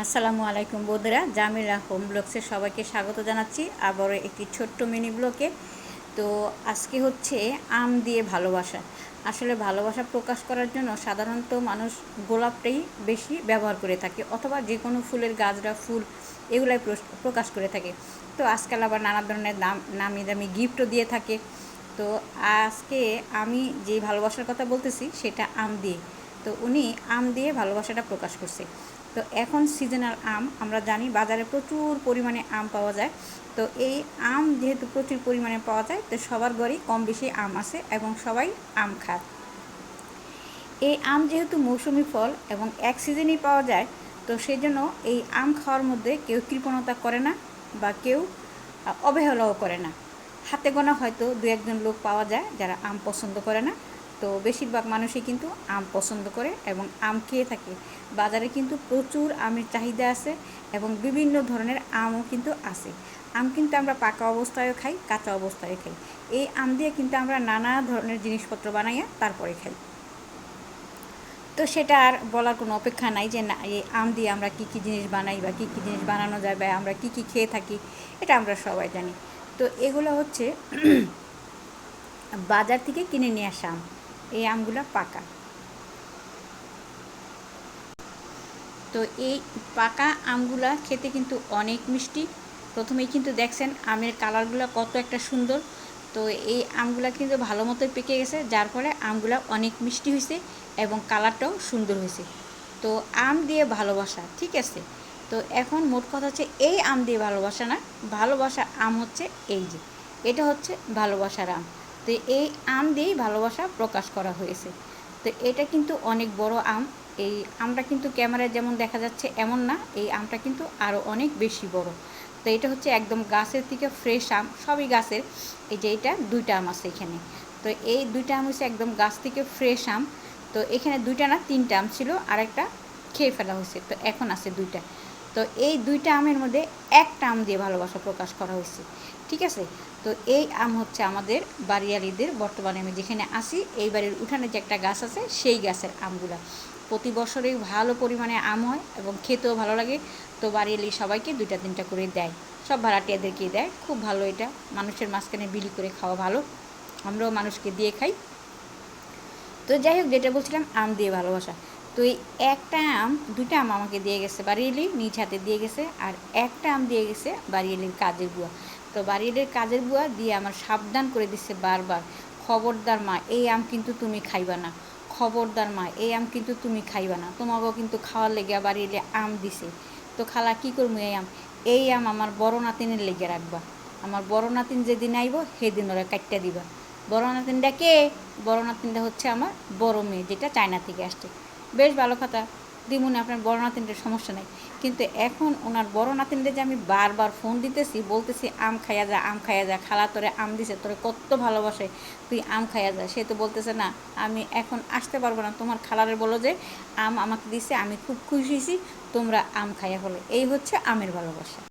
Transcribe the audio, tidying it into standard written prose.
আসসালামু আলাইকুম বন্ধুরা, জামিলা হোম ব্লগসে সবাইকে স্বাগত জানাচ্ছি আবার একটি ছোট্ট মিনি ব্লগে। তো আজকে হচ্ছে আম দিয়ে ভালোবাসা। আসলে ভালোবাসা প্রকাশ করার জন্য সাধারণত মানুষ গোলাপটাই বেশি ব্যবহার করে থাকে, অথবা যে কোনো ফুলের গাছরা ফুল এগুলাই প্রকাশ করে থাকে। তো আজকাল আবার নানা ধরনের নামি দামি গিফটও দিয়ে থাকে। তো আজকে আমি যে ভালোবাসার কথা বলতেছি সেটা আম দিয়ে। তো উনি আম দিয়ে ভালোবাসাটা প্রকাশ করছে। তো এখন সিজনাল আম আমরা জানি বাজারে প্রচুর পরিমাণে আম পাওয়া যায়। তো এই আম যেহেতু প্রচুর পরিমাণে পাওয়া যায়, তো সবার ঘরেই কম বেশি আম আছে এবং সবাই আম খায়। এই আম যেহেতু মৌসুমি ফল এবং এক সিজনেই পাওয়া যায়, তো সেই জন্য এই আম খাওয়ার মধ্যে কেউ কৃপণতা করে না বা কেউ অবহেলাও করে না। হাতে গোনা হয়তো দু একজন লোক পাওয়া যায় যারা আম পছন্দ করে না। তো বেশিরভাগ মানুষই কিন্তু আম পছন্দ করে এবং আম খেয়ে থাকে। বাজারে কিন্তু প্রচুর আমের চাহিদা আছে এবং বিভিন্ন ধরনের আমও কিন্তু আছে। আম কিন্তু আমরা পাকা অবস্থায়ও খাই, কাঁচা অবস্থায় খাই। এই আম দিয়ে কিন্তু আমরা নানা ধরনের জিনিসপত্র বানাইয়া তারপরে খাই। তো সেটা আর বলার কোনো অপেক্ষা নাই যে না, এই আম দিয়ে আমরা কী কী জিনিস বানাই বা কী কী জিনিস বানানো যায় বা আমরা কী কী খেয়ে থাকি, এটা আমরা সবাই জানি। তো এগুলো হচ্ছে বাজার থেকে কিনে নিয়ে আসা আম। এই আমগুলো পাকা। তো এই পাকা আমগুলা খেতে কিন্তু অনেক মিষ্টি। প্রথমেই কিন্তু দেখছেন আমের কালারগুলো কত একটা সুন্দর। তো এই আমগুলা কিন্তু ভালো মতোই পেকে গেছে, যার ফলে আমগুলা অনেক মিষ্টি হয়েছে এবং কালারটাও সুন্দর হয়েছে। তো আম দিয়ে ভালোবাসা, ঠিক আছে। তো এখন মোট কথা হচ্ছে এই আম দিয়ে ভালোবাসা না, ভালোবাসা আম হচ্ছে এই যে, এটা হচ্ছে ভালোবাসার আম। তো এই আম দিয়েই ভালোবাসা প্রকাশ করা হয়েছে। তো এটা কিন্তু অনেক বড় আম। এই আমটা কিন্তু ক্যামেরায় যেমন দেখা যাচ্ছে এমন না, এই আমটা কিন্তু আরও অনেক বেশি বড়। তো এটা হচ্ছে একদম গাছের থেকে ফ্রেশ আম, সবই গাছের। এই যে এটা দুইটা আম আছে এখানে। তো এই দুইটা আম হচ্ছে একদম গাছ থেকে ফ্রেশ আম। তো এখানে দুইটা না তিনটা আম ছিল, আর একটা খেয়ে ফেলা হয়েছে, তো এখন আছে দুইটা। তো এই দুইটা আমের মধ্যে একটা আম দিয়ে ভালোবাসা প্রকাশ করা হয়েছে, ঠিক আছে। তো এই আম হচ্ছে আমাদের বাড়িয়ালিদের, বর্তমানে আমি যেখানে আসি এই বাড়ির উঠানে যে একটা গাছ আছে সেই গাছের আমগুলা প্রতি বছরেই ভালো পরিমাণে আম হয় এবং খেতেও ভালো লাগে। তো বাড়িয়ালি সবাইকে দুইটা তিনটা করে দেয়, সব ভাড়াটিয়াদেরকেই দেয়। খুব ভালো, এটা মানুষের মাঝখানে বিলি করে খাওয়া ভালো, আমরাও মানুষকে দিয়ে খাই। তো যাই হোক, যেটা বলছিলাম আম দিয়ে ভালোবাসা। তো এই একটা আম, দুইটা আম আমাকে দিয়ে গেছে বাড়িয়েলি, নিজ হাতে দিয়ে গেছে, আর একটা আম দিয়ে গেছে বাড়িয়েলির কাজের বুয়া। তো বাড়িয়েলির কাজের বুয়া দিয়ে আমার সাবধান করে দিচ্ছে বারবার, খবরদার মা, এই আম কিন্তু তুমি খাইবা না, খবরদার মা, এই আম কিন্তু তুমি খাইবা না, তোমাকেও কিন্তু খাওয়ার লেগে বাড়িয়েলি আম দিছে। তো খালা কী করবো, এই আম আমার বড় নাতিনের লেগে রাখবা, আমার বড় নাতিন যেদিন আইব সেদিন ওরা কাটটা দিবা। বড় নাতিনটা কে? বড় নাতিনটা হচ্ছে আমার বড় মেয়ে, যেটা চায়না থেকে আসছে। বেশ ভালো কথা, দিমুনে আপনার বড় নাতিনটার সমস্যা নেই। কিন্তু এখন ওনার বড় নাতিনদের যে আমি বারবার ফোন দিতেছি, বলতেছি আম খাইয়া যা, আম খাইয়া যা, খালা তোরে আম দিছে, তোরে কত ভালোবাসে, তুই আম খাইয়া যা। সে তো বলতেছে না, আমি এখন আসতে পারবো না, তোমার খালারে বলো যে আম আমাকে দিছে, আমি খুব খুশি হয়েছি, তোমরা আম খাইয়া ফেলো। এই হচ্ছে আমের ভালোবাসা।